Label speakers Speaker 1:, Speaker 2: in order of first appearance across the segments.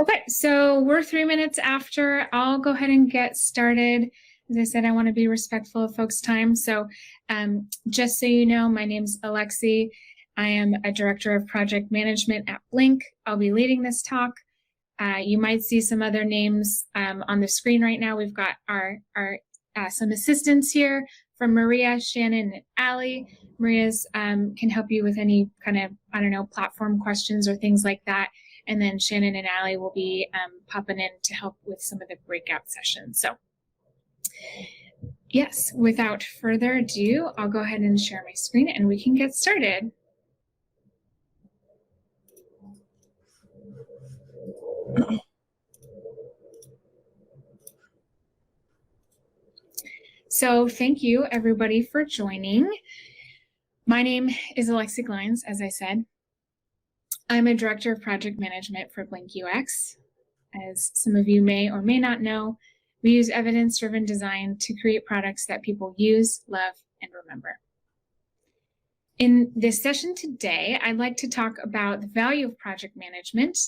Speaker 1: Okay, so we're 3 minutes after. I'll go ahead and get started. As I said, I want to be respectful of folks' time. So just so you know, my name's Alexi. I am a director of project management at Blink. I'll be leading this talk. You might see some other names on the screen right now. We've got our some assistants here from Maria, Shannon, and Allie. Maria's can help you with any kind of, I don't know, platform questions or things like that. And then Shannon and Allie will be popping in to help with some of the breakout sessions. So yes, without further ado, I'll go ahead and share my screen and we can get started. So thank you everybody for joining. My name is Alexi Glines, as I said. I'm a director of project management for Blink UX. As some of you may or may not know, we use evidence-driven design to create products that people use, love, and remember. In this session today, I'd like to talk about the value of project management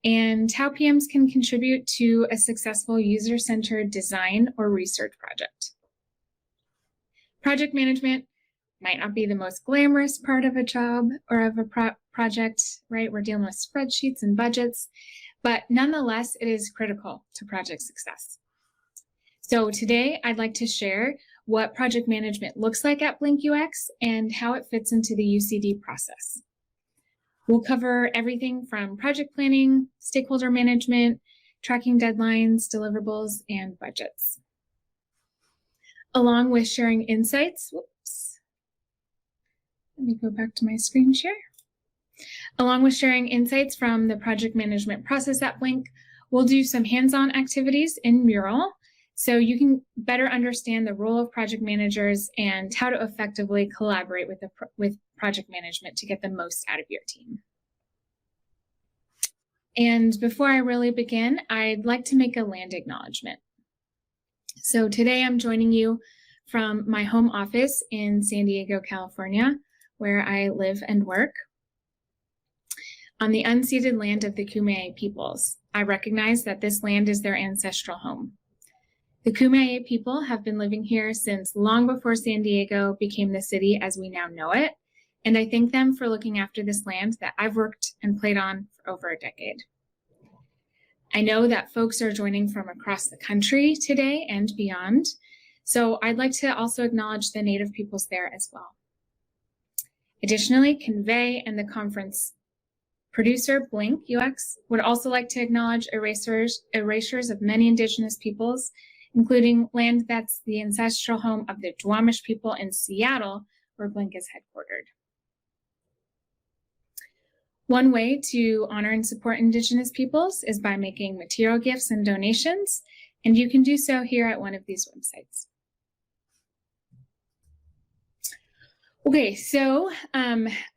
Speaker 1: and how PMs can contribute to a successful user-centered design or research project. Project management might not be the most glamorous part of a job or of a project, right? We're dealing with spreadsheets and budgets, but nonetheless, it is critical to project success. So today, I'd like to share what project management looks like at Blink UX and how it fits into the UCD process. We'll cover everything from project planning, stakeholder management, tracking deadlines, deliverables, and budgets. Along with sharing insights, let me go back to my screen share. Along with sharing insights from the project management process at Blink, we'll do some hands-on activities in Mural so you can better understand the role of project managers and how to effectively collaborate with project management to get the most out of your team. And before I really begin, I'd like to make a land acknowledgement. So today I'm joining you from my home office in San Diego, California, where I live and work. On the unceded land of the Kumeyaay peoples, I recognize that this land is their ancestral home. The Kumeyaay people have been living here since long before San Diego became the city as we now know it, and I thank them for looking after this land that I've worked and played on for over a decade. I know that folks are joining from across the country today and beyond, so I'd like to also acknowledge the Native peoples there as well. Additionally, Convey and the conference producer, Blink UX, would also like to acknowledge erasures of many Indigenous peoples, including land that's the ancestral home of the Duwamish people in Seattle, where Blink is headquartered. One way to honor and support Indigenous peoples is by making material gifts and donations, and you can do so here at one of these websites. Okay, so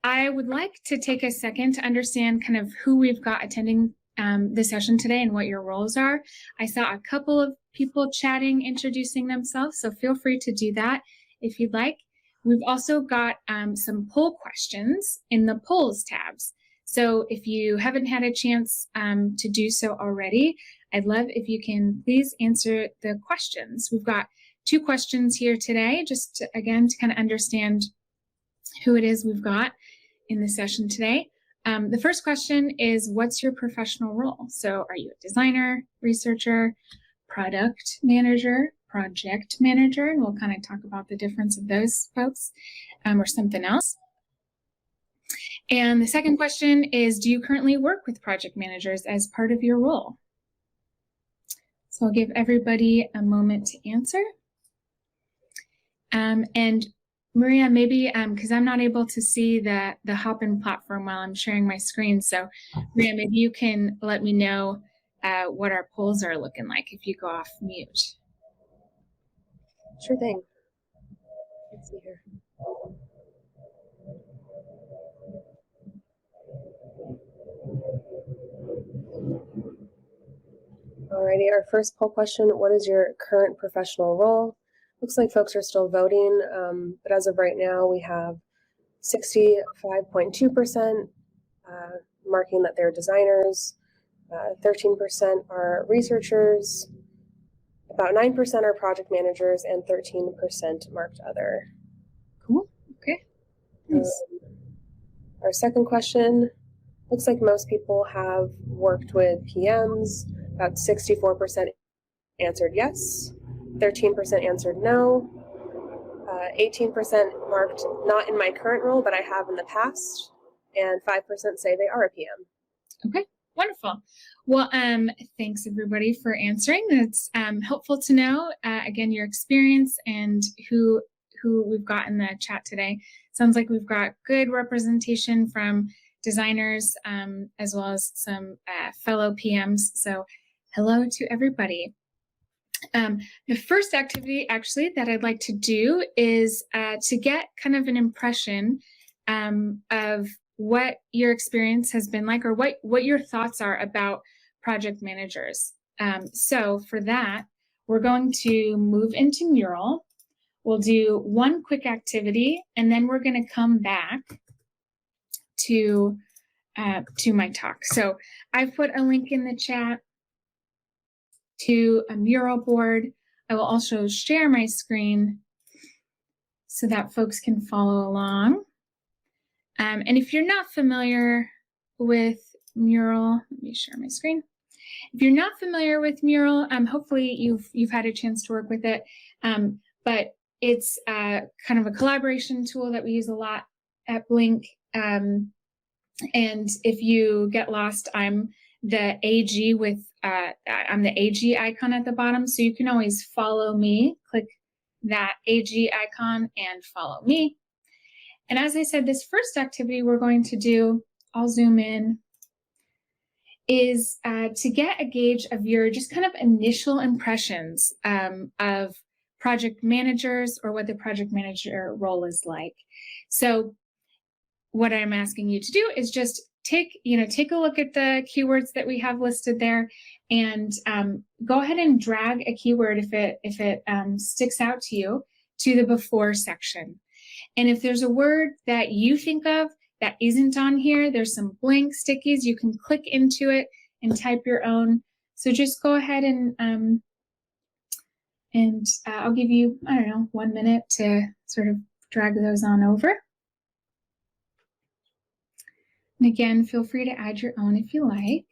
Speaker 1: I would like to take a second to understand kind of who we've got attending the session today and what your roles are. I saw a couple of people chatting, introducing themselves, so feel free to do that if you'd like. We've also got some poll questions in the polls tabs. So if you haven't had a chance to do so already, I'd love if you can please answer the questions. We've got 2 questions here today, just to, again, to kind of understand who it is we've got in the session today. The first question is, what's your professional role? So are you a designer, researcher, product manager, project manager? And we'll kind of talk about the difference of those folks, or something else. And the second question is, do you currently work with project managers as part of your role? So I'll give everybody a moment to answer. And Maria, maybe, because I'm not able to see the Hopin platform while I'm sharing my screen. So Maria, maybe you can let me know what our polls are looking like if you go off mute.
Speaker 2: Sure thing. Let's see here. Alrighty, our first poll question, what is your current professional role? Looks like folks are still voting, but as of right now, we have 65.2% marking that they're designers, 13% are researchers, about 9% are project managers, and 13% marked other.
Speaker 1: Cool. Okay. Nice.
Speaker 2: Our second question, looks like most people have worked with PMs. About 64% answered yes, 13% answered no, 18% marked not in my current role, but I have in the past, and 5% say they are a PM.
Speaker 1: Okay, wonderful. Well, thanks everybody for answering. It's helpful to know, again, your experience and who we've got in the chat today. Sounds like we've got good representation from designers as well as some fellow PMs. So hello to everybody. The first activity actually that I'd like to do is to get kind of an impression of what your experience has been like, or what your thoughts are about project managers. So for that, we're going to move into Mural. We'll do one quick activity, and then we're going to come back to my talk. So I've put a link in the chat to a mural board. I will also share my screen so that folks can follow along. And if you're not familiar with Mural, let me share my screen. If you're not familiar with Mural, hopefully you've had a chance to work with it. But it's kind of a collaboration tool that we use a lot at Blink. And if you get lost, I'm the AG with I'm the AG icon at the bottom, so you can always follow me. Click that AG icon and follow me. And as I said, this first activity we're going to do, I'll zoom in, is to get a gauge of your just kind of initial impressions of project managers, or what the project manager role is like. So what I'm asking you to do is just take a look at the keywords that we have listed there, and go ahead and drag a keyword if it sticks out to you to the before section. And if there's a word that you think of that isn't on here, there's some blank stickies. You can click into it and type your own. So just go ahead and I'll give you, I don't know, 1 minute to sort of drag those on over. And again, feel free to add your own if you like.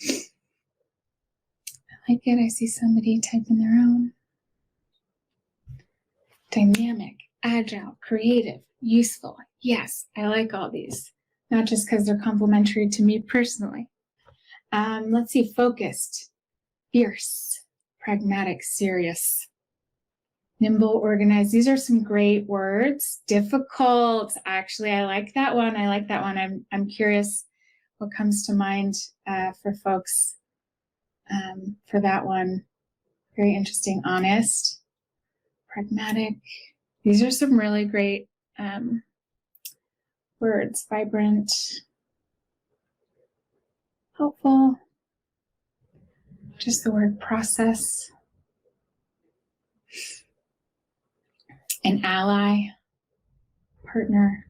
Speaker 1: I like it. I see somebody typing their own. Dynamic, agile, creative, useful. Yes, I like all these. Not just because they're complimentary to me personally. Let's see, focused, fierce, pragmatic, serious, nimble, organized. These are some great words. Difficult, actually, I like that one. I like that one. I'm curious what comes to mind for folks for that one. Very interesting. Honest, pragmatic. These are some really great words. Vibrant, helpful. Just the word process. An ally, partner.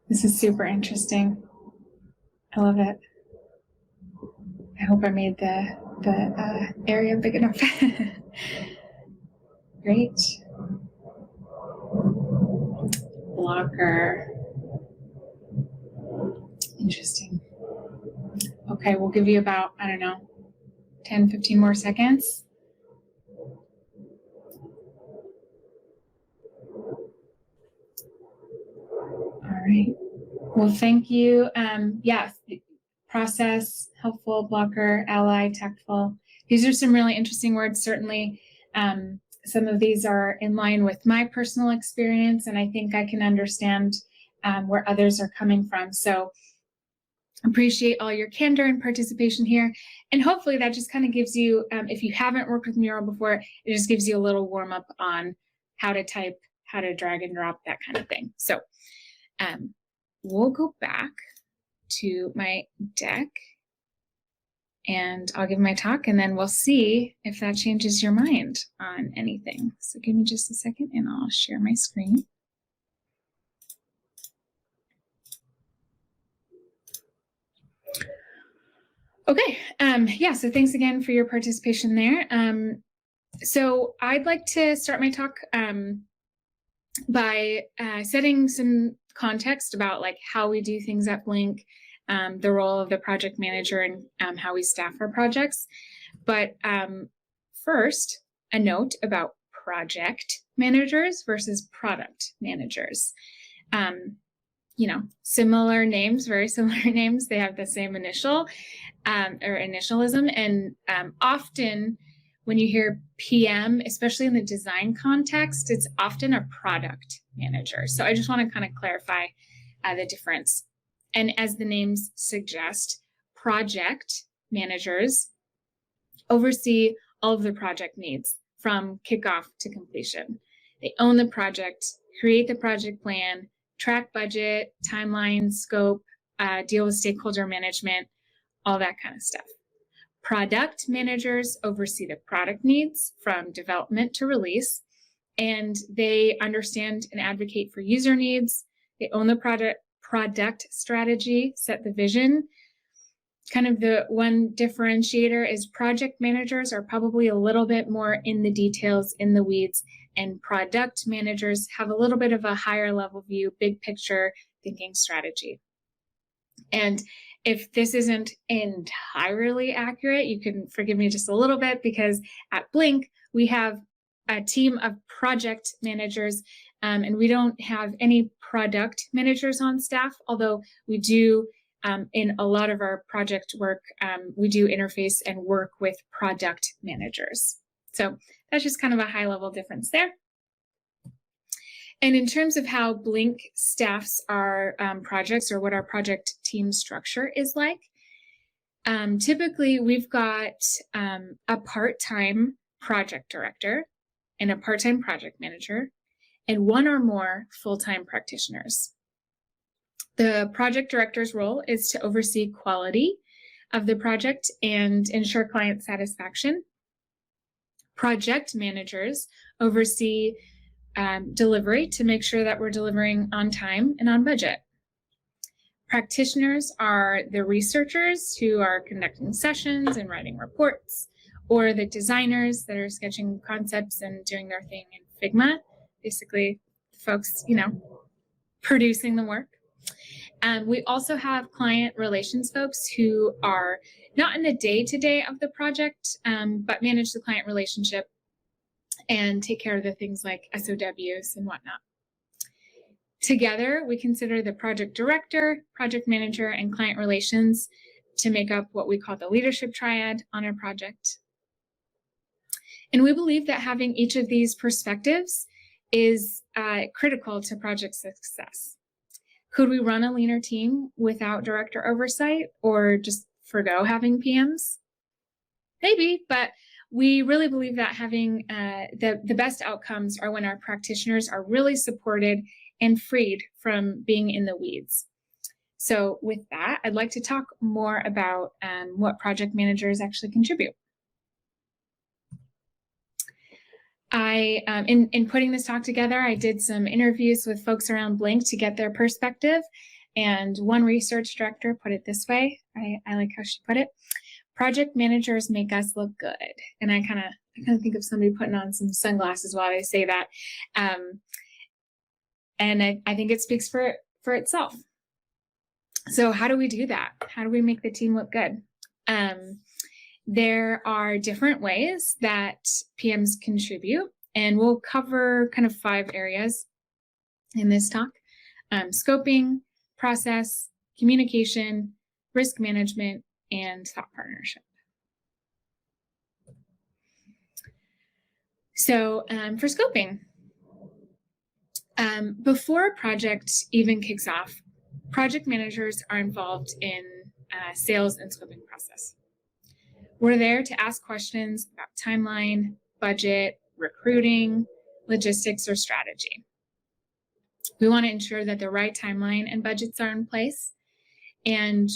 Speaker 1: This is super interesting. I love it. I hope I made the area big enough. Great. Blocker. Interesting. Okay, we'll give you about, I don't know, 10, 15 more seconds. All right. Well, thank you. Yeah, process, helpful, blocker, ally, tactful. These are some really interesting words. Certainly, some of these are in line with my personal experience, and I think I can understand where others are coming from. So appreciate all your candor and participation here. And hopefully that just kind of gives you, if you haven't worked with Mural before, it just gives you a little warm up on how to type, how to drag and drop, that kind of thing. So we'll go back to my deck and I'll give my talk, and then we'll see if that changes your mind on anything. So give me just a second and I'll share my screen. Okay, yeah, so thanks again for your participation there. So I'd like to start my talk by setting some context about like how we do things at Blink, the role of the project manager, and how we staff our projects. But first, a note about project managers versus product managers. Similar names, very similar names. They have the same initial or initialism. And often when you hear PM, especially in the design context, it's often a product manager. So I just want to kind of clarify the difference. And as the names suggest, project managers oversee all of the project needs from kickoff to completion. They own the project, create the project plan, track budget, timeline, scope, deal with stakeholder management, all that kind of stuff. Product managers oversee the product needs from development to release, and they understand and advocate for user needs. They own the product strategy, set the vision. Kind of the one differentiator is project managers are probably a little bit more in the details, in the weeds, and product managers have a little bit of a higher level view, big picture thinking strategy. And if this isn't entirely accurate, you can forgive me just a little bit, because at Blink, we have a team of project managers, and we don't have any product managers on staff, although we do, in a lot of our project work, we do interface and work with product managers. So that's just kind of a high level difference there. And in terms of how Blink staffs our projects, or what our project team structure is like, typically we've got a part-time project director and a part-time project manager and one or more full-time practitioners. The project director's role is to oversee quality of the project and ensure client satisfaction. Project managers oversee delivery to make sure that we're delivering on time and on budget. Practitioners are the researchers who are conducting sessions and writing reports, or the designers that are sketching concepts and doing their thing in Figma, basically folks, producing the work. We also have client relations folks who are not in the day-to-day of the project, but manage the client relationship and take care of the things like SOWs and whatnot. Together, we consider the project director, project manager, and client relations to make up what we call the leadership triad on our project. And we believe that having each of these perspectives is critical to project success. Could we run a leaner team without director oversight, or just forgo having PMs? Maybe, but we really believe that having the best outcomes are when our practitioners are really supported and freed from being in the weeds. So with that, I'd like to talk more about what project managers actually contribute. In putting this talk together, I did some interviews with folks around Blink to get their perspective. And one research director put it this way. I like how she put it. Project managers make us look good. And I kind of think of somebody putting on some sunglasses while they say that. And I think it speaks for itself. So how do we do that? How do we make the team look good? There are different ways that PMs contribute, and we'll cover kind of 5 areas in this talk: scoping, process, communication, risk management, and thought partnership. So for scoping, before a project even kicks off, project managers are involved in sales and scoping process. We're there to ask questions about timeline, budget, recruiting, logistics, or strategy. We want to ensure that the right timeline and budgets are in place, and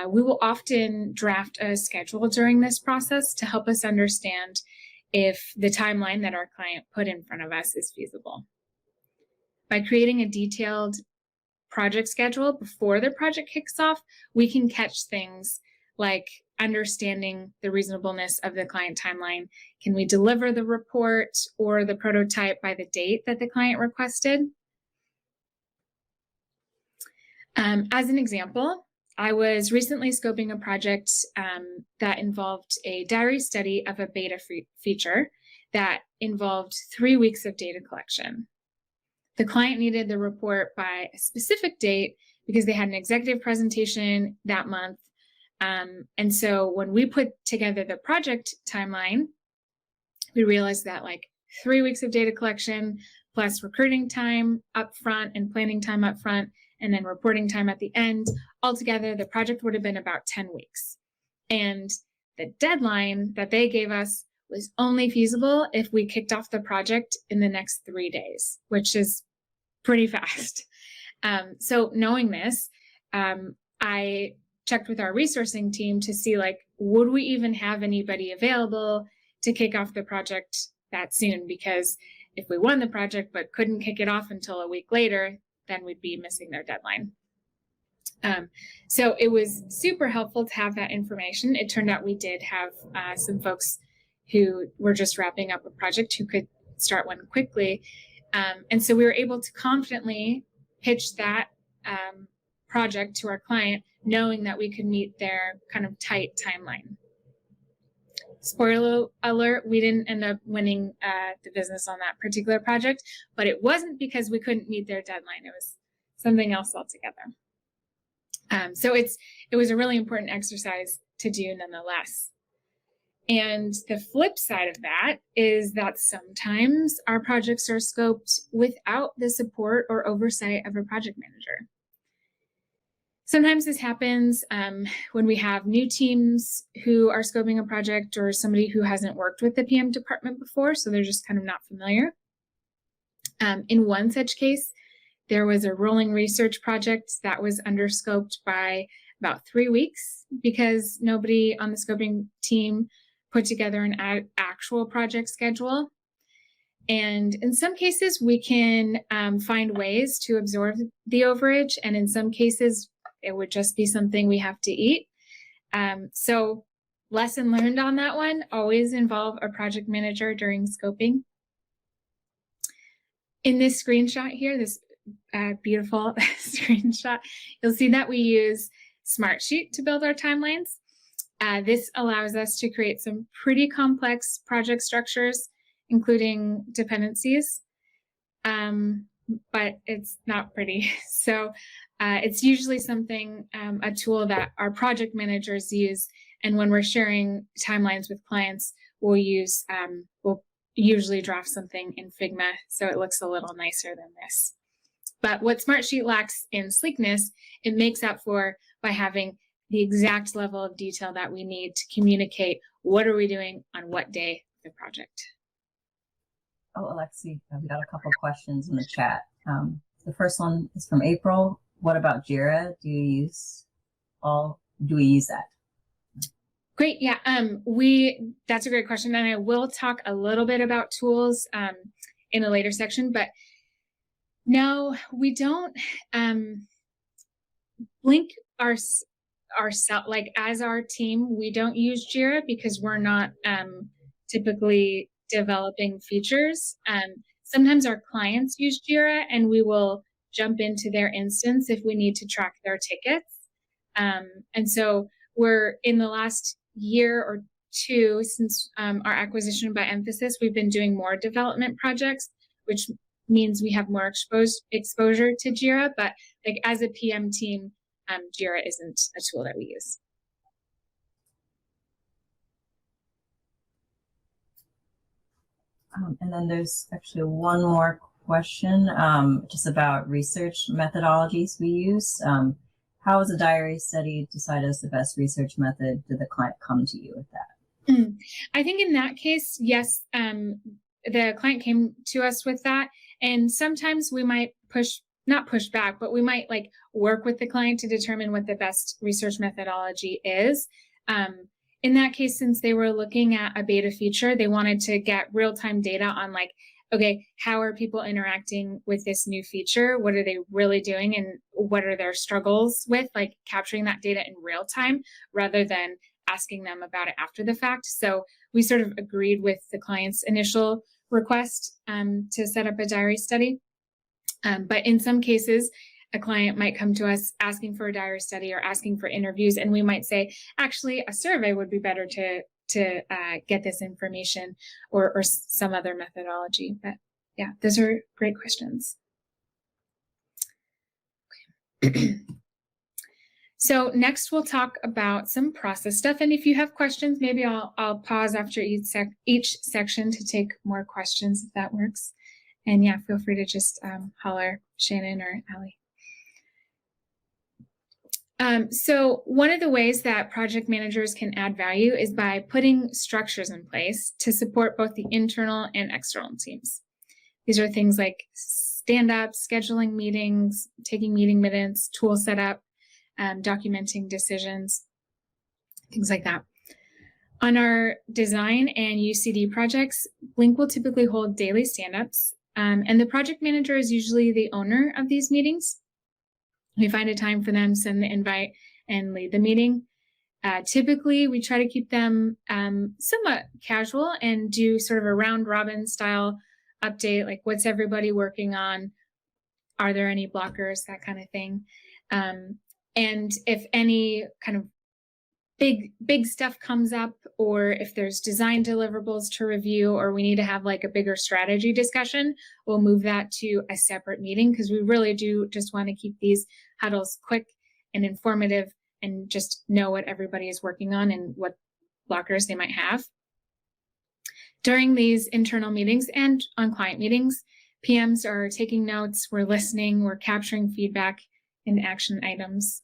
Speaker 1: we will often draft a schedule during this process to help us understand if the timeline that our client put in front of us is feasible. By creating a detailed project schedule before the project kicks off, we can catch things like understanding the reasonableness of the client timeline. Can we deliver the report or the prototype by the date that the client requested? As an example, I was recently scoping a project that involved a diary study of a beta feature that involved 3 weeks of data collection. The client needed the report by a specific date because they had an executive presentation that month. And so when we put together the project timeline, we realized that like 3 weeks of data collection plus recruiting time up front and planning time up front and then reporting time at the end, altogether the project would have been about 10 weeks. And the deadline that they gave us was only feasible if we kicked off the project in the next 3 days, which is pretty fast. So knowing this, I checked with our resourcing team to see like, would we even have anybody available to kick off the project that soon? Because if we won the project but couldn't kick it off until a week later, then we'd be missing their deadline. So it was super helpful to have that information. It turned out we did have some folks who were just wrapping up a project who could start one quickly. And so we were able to confidently pitch that project to our client, knowing that we could meet their kind of tight timeline. Spoiler alert, we didn't end up winning the business on that particular project, but it wasn't because we couldn't meet their deadline. It was something else altogether. So it was a really important exercise to do nonetheless. And the flip side of that is that sometimes our projects are scoped without the support or oversight of a project manager. Sometimes this happens when we have new teams who are scoping a project or somebody who hasn't worked with the PM department before, so they're just kind of not familiar. In one such case, there was a rolling research project that was underscoped by about 3 weeks because nobody on the scoping team put together an actual project schedule. And in some cases, we can find ways to absorb the overage, and in some cases, it would just be something we have to eat. So lesson learned on that one, always involve a project manager during scoping. In this screenshot here, this beautiful screenshot, you'll see that we use Smartsheet to build our timelines. This allows us to create some pretty complex project structures, including dependencies, but it's not pretty. So it's usually something, a tool that our project managers use. And when we're sharing timelines with clients, we'll usually draft something in Figma so it looks a little nicer than this. But what Smartsheet lacks in sleekness, it makes up for by having the exact level of detail that we need to communicate what are we doing on what day of the project.
Speaker 3: Oh, Alexi, we got a couple questions in the chat. The first one is from April. What about Jira? Do we use that?
Speaker 1: Great, yeah, that's a great question, and I will talk a little bit about tools in a later section, but no, we don't Blink like as our team, we don't use Jira because we're not typically developing features. Sometimes our clients use Jira and we will jump into their instance if we need to track their tickets. And so we're in the last year or two since our acquisition by Emphasis, we've been doing more development projects, which means we have more exposure to Jira, but like as a PM team, Jira isn't a tool that we use.
Speaker 3: And then there's actually one more question just about research methodologies we use. How is a diary study decided as the best research method? Did the client come to you with that?
Speaker 1: I think in that case, yes, the client came to us with that. And sometimes we might not push back, but we might like work with the client to determine what the best research methodology is. In that case, since they were looking at a beta feature, they wanted to get real-time data on like, okay, how are people interacting with this new feature? What are they really doing? And what are their struggles with like capturing that data in real time rather than asking them about it after the fact. So we sort of agreed with the client's initial request to set up a diary study. But in some cases, a client might come to us asking for a diary study or asking for interviews, and we might say, actually, a survey would be better to get this information, or some other methodology. But yeah, those are great questions. Okay. So next we'll talk about some process stuff. And if you have questions, maybe I'll pause after each section to take more questions if that works. And yeah, feel free to just holler Shannon or Allie. So one of the ways that project managers can add value is by putting structures in place to support both the internal and external teams. These are things like stand-ups, scheduling meetings, taking meeting minutes, tool setup, documenting decisions, things like that. On our design and UCD projects, Blink will typically hold daily stand-ups, and the project manager is usually the owner of these meetings. We find a time for them, send the invite, and lead the meeting. Typically, we try to keep them somewhat casual and do sort of a round-robin style update, like what's everybody working on? Are there any blockers? That kind of thing. And if any kind of big stuff comes up, or if there's design deliverables to review, or we need to have like a bigger strategy discussion, we'll move that to a separate meeting, because we really do just want to keep these huddles quick and informative and just know what everybody is working on and what blockers they might have. During these internal meetings and on client meetings, PMs are taking notes, we're listening, we're capturing feedback and action items.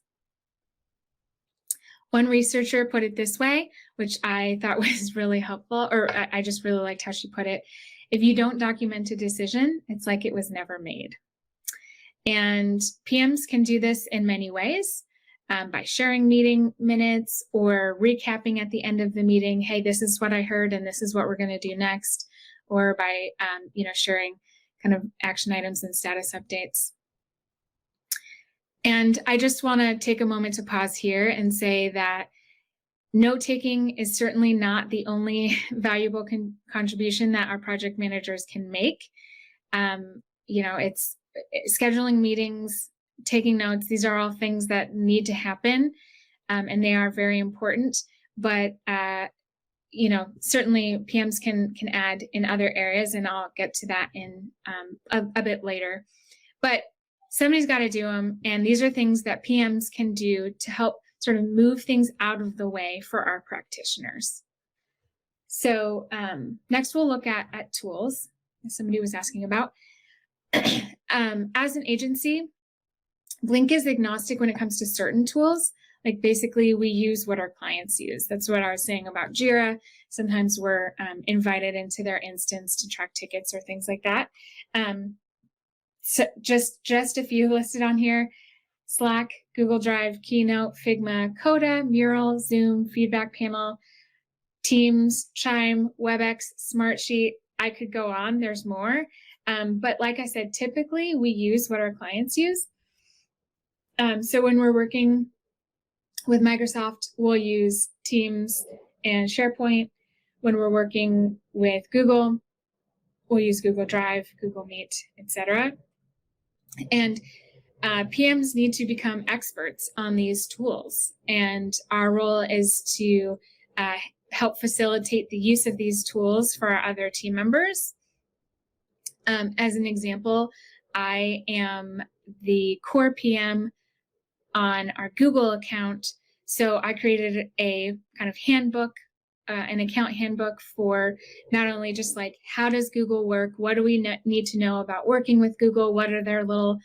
Speaker 1: One researcher put it this way, which I thought was really helpful, or I just really liked how she put it. If you don't document a decision, it's like it was never made. And PMs can do this in many ways, by sharing meeting minutes or recapping at the end of the meeting, hey, this is what I heard and this is what we're going to do next, or by sharing kind of action items and status updates. And I just want to take a moment to pause here and say that note-taking is certainly not the only valuable contribution that our project managers can make. It's scheduling meetings, taking notes. These are all things that need to happen, and they are very important. But certainly PMs can add in other areas, and I'll get to that in a bit later. But somebody's got to do them, and these are things that PMs can do to help sort of move things out of the way for our practitioners. So next we'll look at tools, as somebody was asking about. As an agency, Blink is agnostic when it comes to certain tools. Like basically we use what our clients use. That's what I was saying about Jira. Sometimes we're invited into their instance to track tickets or things like that. So just a few listed on here: Slack, Google Drive, Keynote, Figma, Coda, Mural, Zoom, Feedback Panel, Teams, Chime, WebEx, Smartsheet. I could go on, there's more. But like I said, typically we use what our clients use. So when we're working with Microsoft, we'll use Teams and SharePoint. When we're working with Google, we'll use Google Drive, Google Meet, etc. And PMs need to become experts on these tools. And our role is to help facilitate the use of these tools for our other team members. As an example, I am the core PM on our Google account. So I created a kind of handbook, an account handbook for not only just like, how does Google work? What do we need to know about working with Google? What are their little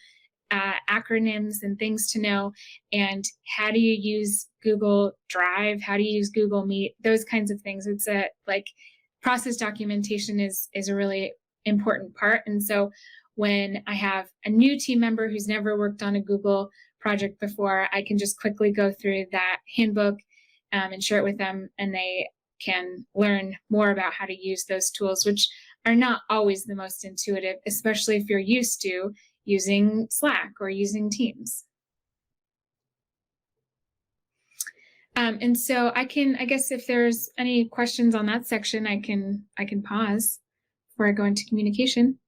Speaker 1: acronyms and things to know? And how do you use Google Drive? How do you use Google Meet? Those kinds of things. It's process documentation is a really important part. And so when I have a new team member who's never worked on a Google project before, I can just quickly go through that handbook and share it with them, and they can learn more about how to use those tools, which are not always the most intuitive, especially if you're used to using Slack or using Teams. And so I guess if there's any questions on that section, I can pause before I go into communication.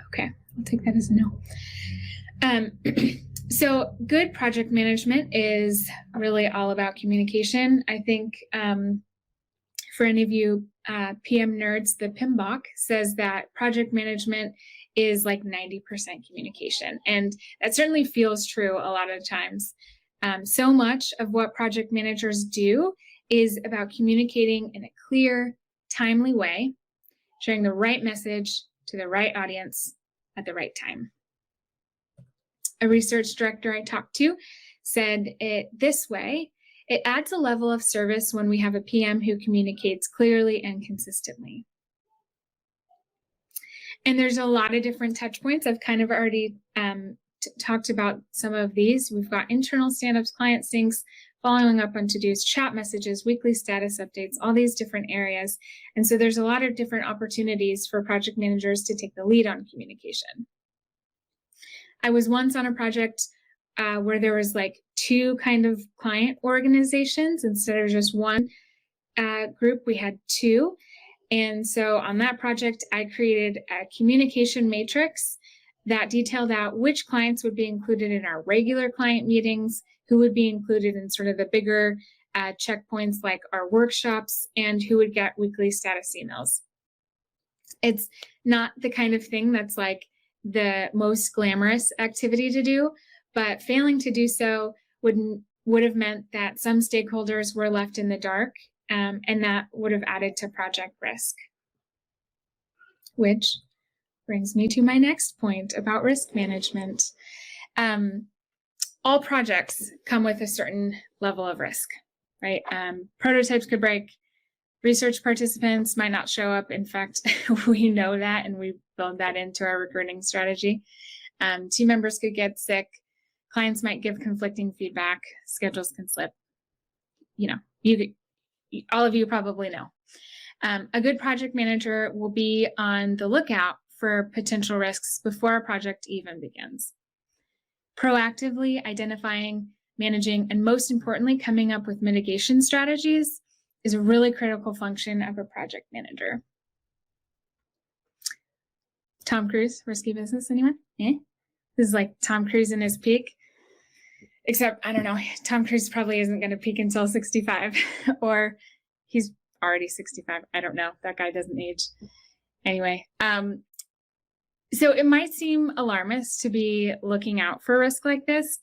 Speaker 1: Okay, I'll take that as a no. So good project management is really all about communication. I think for any of you PM nerds, the PMBOK says that project management is like 90% communication. And that certainly feels true a lot of times. So much of what project managers do is about communicating in a clear, timely way, sharing the right message to the right audience at the right time. A research director I talked to said it this way: it adds a level of service when we have a PM who communicates clearly and consistently. And there's a lot of different touch points. I've kind of already talked about some of these. We've got internal stand-ups, client syncs, following up on to-dos, chat messages, weekly status updates, all these different areas. And so there's a lot of different opportunities for project managers to take the lead on communication. I was once on a project where there was like 2 kind of client organizations. Instead of just one group, we had 2. And so on that project, I created a communication matrix that detailed out which clients would be included in our regular client meetings, who would be included in sort of the bigger checkpoints like our workshops, and who would get weekly status emails. It's not the kind of thing that's like the most glamorous activity to do, but failing to do so would have meant that some stakeholders were left in the dark, and that would have added to project risk. Which brings me to my next point about risk management. All projects come with a certain level of risk, right? Prototypes could break. Research participants might not show up. In fact, we know that, and we build that into our recruiting strategy. Team members could get sick. Clients might give conflicting feedback. Schedules can slip. You know, all of you probably know. A good project manager will be on the lookout for potential risks before a project even begins. Proactively identifying, managing, and most importantly, coming up with mitigation strategies is a really critical function of a project manager. Tom Cruise, Risky Business, anyone? This is like Tom Cruise in his peak. Except, I don't know, Tom Cruise probably isn't going to peak until 65, or he's already 65. I don't know. That guy doesn't age. Anyway, so it might seem alarmist to be looking out for risk like this,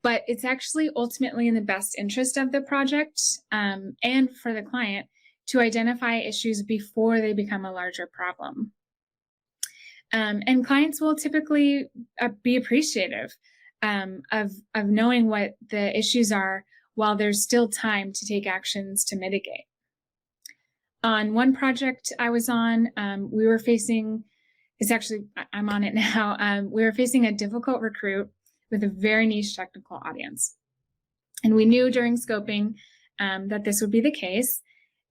Speaker 1: but it's actually ultimately in the best interest of the project and for the client to identify issues before they become a larger problem. And clients will typically be appreciative of knowing what the issues are while there's still time to take actions to mitigate. On one project I was on, we were facing, I'm on it now, we were facing a difficult recruit with a very niche technical audience. And we knew during scoping that this would be the case.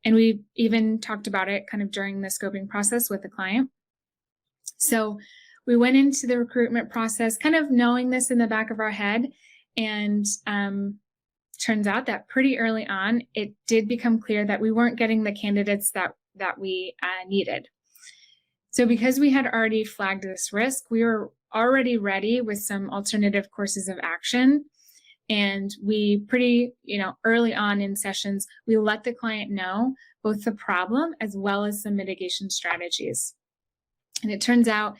Speaker 1: And we even talked about it kind of during the scoping process with the client. So we went into the recruitment process kind of knowing this in the back of our head. And turns out that pretty early on, it did become clear that we weren't getting the candidates that we needed. So because we had already flagged this risk, we were already ready with some alternative courses of action. And we pretty, early on in sessions, we let the client know both the problem as well as some mitigation strategies. And it turns out,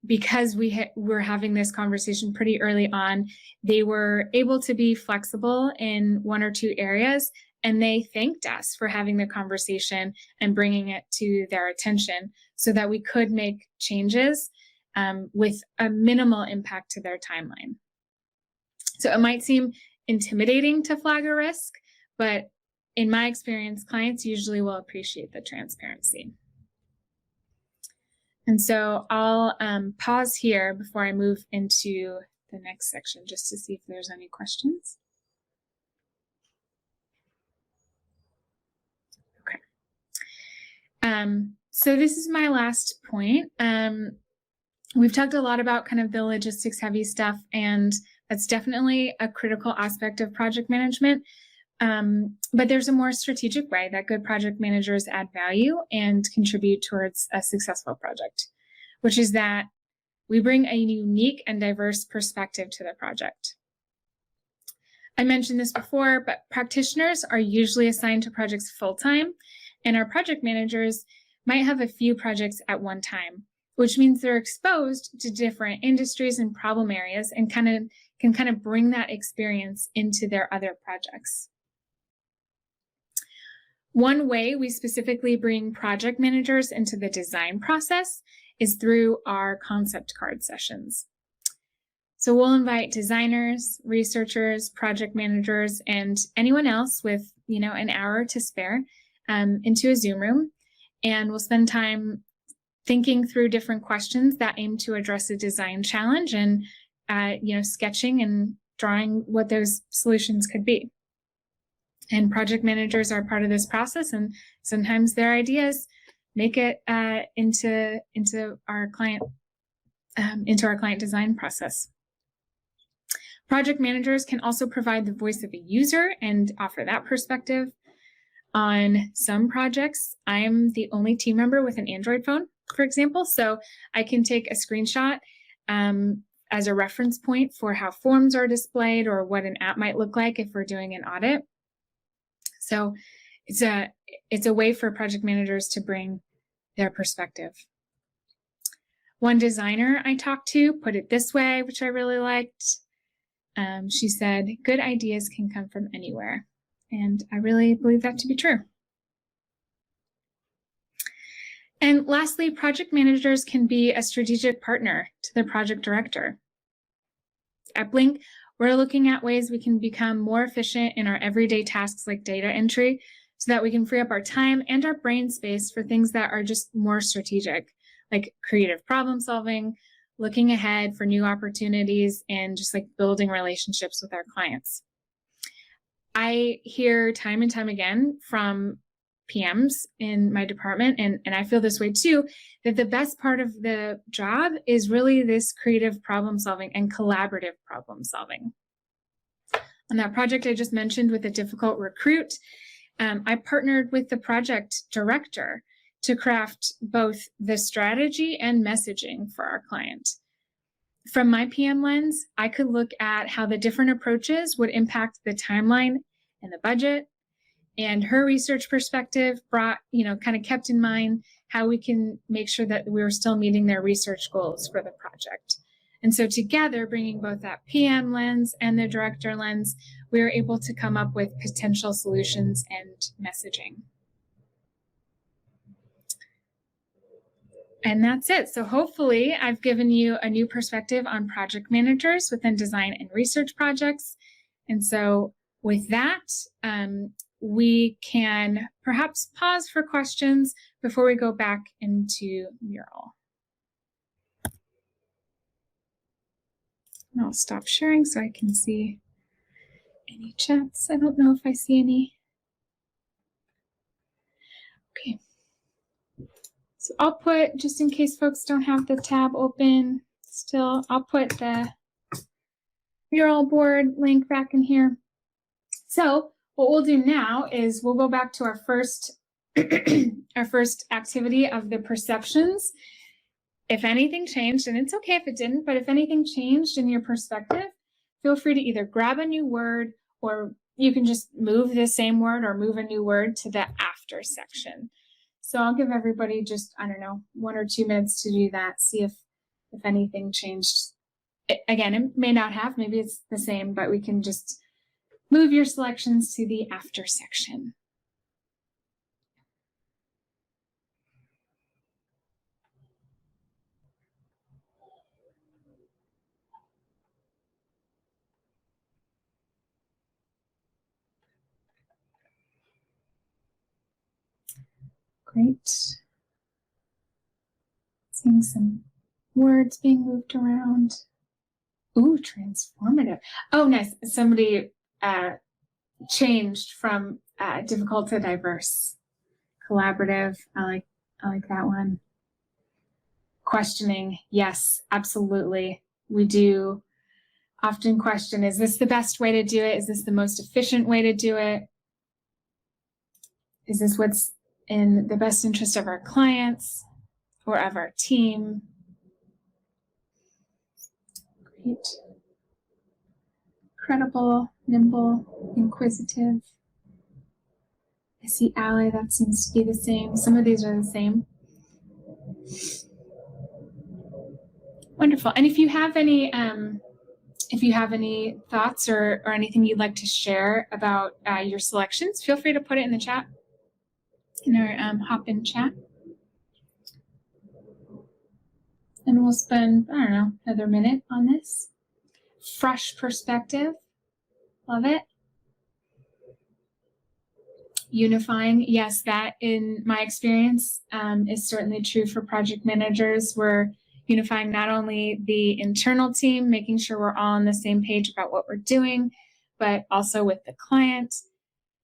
Speaker 1: because we were having this conversation pretty early on, they were able to be flexible in 1 or 2 areas, and they thanked us for having the conversation and bringing it to their attention so that we could make changes with a minimal impact to their timeline. So it might seem intimidating to flag a risk, but in my experience, clients usually will appreciate the transparency. And so I'll pause here before I move into the next section just to see if there's any questions. Okay. So this is my last point. We've talked a lot about kind of the logistics heavy stuff, and that's definitely a critical aspect of project management. But there's a more strategic way that good project managers add value and contribute towards a successful project, which is that we bring a unique and diverse perspective to the project. I mentioned this before, but practitioners are usually assigned to projects full-time, and our project managers might have a few projects at one time, which means they're exposed to different industries and problem areas and can kind of bring that experience into their other projects. One way we specifically bring project managers into the design process is through our concept card sessions. So we'll invite designers, researchers, project managers, and anyone else with, an hour to spare into a Zoom room, and we'll spend time thinking through different questions that aim to address a design challenge and, sketching and drawing what those solutions could be. And project managers are part of this process, and sometimes their ideas make it into our client design process. Project managers can also provide the voice of a user and offer that perspective. On some projects, I'm the only team member with an Android phone, for example, so I can take a screenshot as a reference point for how forms are displayed or what an app might look like if we're doing an audit. So it's a way for project managers to bring their perspective. One designer I talked to put it this way, which I really liked. She said, "Good ideas can come from anywhere." And I really believe that to be true. And lastly, project managers can be a strategic partner to the project director. At Blink, we're looking at ways we can become more efficient in our everyday tasks like data entry so that we can free up our time and our brain space for things that are just more strategic, like creative problem solving, looking ahead for new opportunities, and just like building relationships with our clients. I hear time and time again from PMs in my department, and I feel this way too, that the best part of the job is really this creative problem solving and collaborative problem solving. On that project I just mentioned with a difficult recruit, I partnered with the project director to craft both the strategy and messaging for our client. From my PM lens, I could look at how the different approaches would impact the timeline and the budget. And her research perspective brought, kind of kept in mind how we can make sure that we're still meeting their research goals for the project. And so together, bringing both that PM lens and the director lens, we were able to come up with potential solutions and messaging. And that's it. So hopefully I've given you a new perspective on project managers within design and research projects. And so with that, we can perhaps pause for questions before we go back into Mural. And I'll stop sharing so I can see any chats. I don't know if I see any. Okay. So I'll put, just in case folks don't have the tab open still, I'll put the Mural board link back in here. So what we'll do now is we'll go back to our first activity of the perceptions. If anything changed, and it's okay if it didn't, but if anything changed in your perspective, feel free to either grab a new word, or you can just move the same word or move a new word to the after section. So I'll give everybody just, 1 or 2 minutes to do that, see if anything changed. Again, it may not have, maybe it's the same, but we can just move your selections to the after section. Great. Seeing some words being moved around. Ooh, transformative. Oh, nice. Somebody changed from difficult to diverse. Collaborative. I like that one. questioning. Yes, absolutely. We do often question, is this the best way to do it? Is this the most efficient way to do it? Is this what's in the best interest of our clients or of our team? Great. Credible, nimble, inquisitive. I see ally, that seems to be the same. Some of these are the same. Wonderful. And if you have any thoughts or anything you'd like to share about your selections, feel free to put it in the chat, in our hop-in chat. And we'll spend, I don't know, another minute on this. Fresh perspective. Love it. Unifying. Yes, that in my experience is certainly true for project managers. We're unifying not only the internal team, making sure we're all on the same page about what we're doing, but also with the client.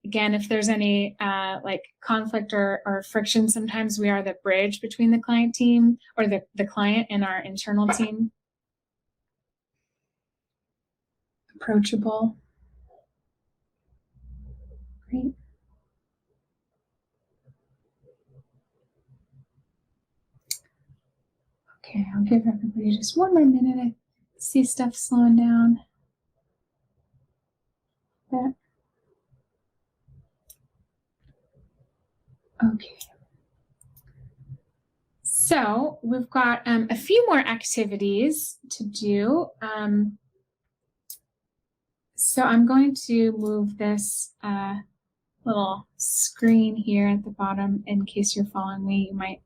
Speaker 1: Again, if there's any like conflict or friction, sometimes we are the bridge between the client team or the client and our internal team. Approachable. Great. Okay, I'll give everybody just one more minute. I see stuff slowing down. But, okay. So we've got a few more activities to do. So I'm going to move this little screen here at the bottom in case you're following me. You might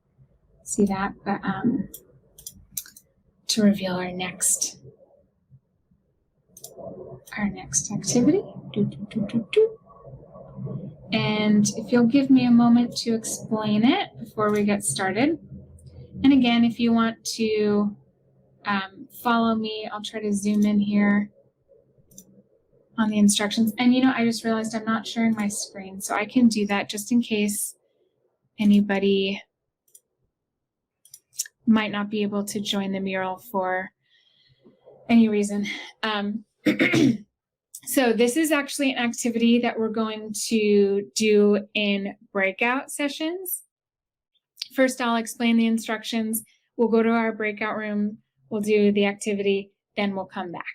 Speaker 1: see that, but to reveal our next activity. And if you'll give me a moment to explain it before we get started. And again, if you want to follow me, I'll try to zoom in here on the instructions. And you know, I just realized I'm not sharing my screen, so I can do that just in case anybody might not be able to join the mural for any reason. So this is actually an activity that we're going to do in breakout sessions. First, I'll explain the instructions. We'll go to our breakout room, we'll do the activity, then we'll come back.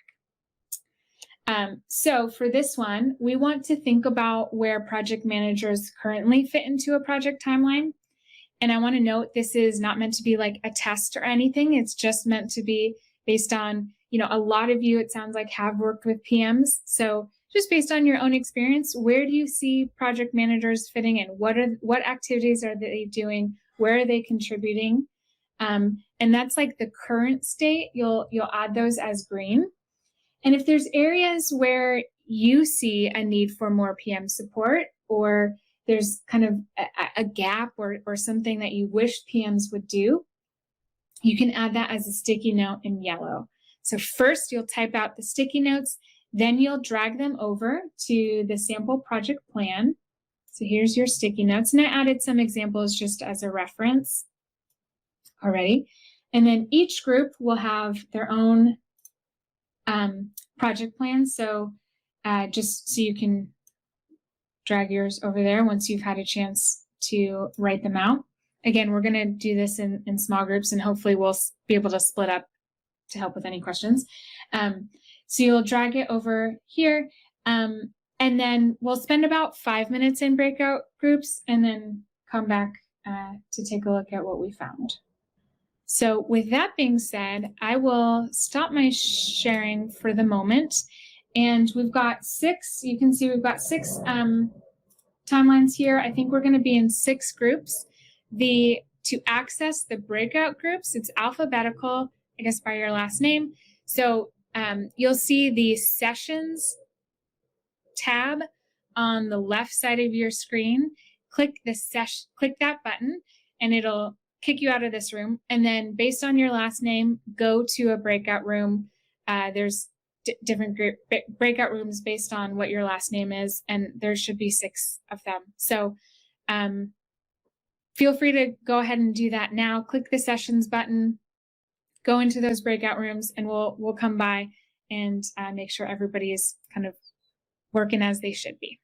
Speaker 1: So for this one, we want to think about where project managers currently fit into a project timeline. And I want to note, this is not meant to be like a test or anything. It's just meant to be based on, you know, a lot of you, it sounds like, have worked with PMs. So just based on your own experience, where do you see project managers fitting in? What activities are they doing? Where are they contributing? And that's like the current state. You'll add those as green. And if there's areas where you see a need for more PM support, or there's kind of a gap or something that you wish PMs would do, you can add that as a sticky note in yellow. So first you'll type out the sticky notes, then you'll drag them over to the sample project plan. So here's your sticky notes, and I added some examples just as a reference already. And then each group will have their own project plan. So just so you can drag yours over there once you've had a chance to write them out. Again, we're going to do this in small groups, and hopefully we'll be able to split up to help with any questions. So you'll drag it over here, and then we'll spend about 5 minutes in breakout groups and then come back to take a look at what we found. So with that being said, I will stop my sharing for the moment. And we've got 6, you can see we've got 6 timelines here. I think we're going to be in 6 groups. To access the breakout groups, it's alphabetical, I guess, by your last name. So you'll see the sessions tab on the left side of your screen. Click that button, and it'll kick you out of this room. And then based on your last name, go to a breakout room. There's different breakout rooms based on what your last name is, and there should be 6 of them. So feel free to go ahead and do that now. Click the sessions button, go into those breakout rooms, and we'll come by and make sure everybody is kind of working as they should be.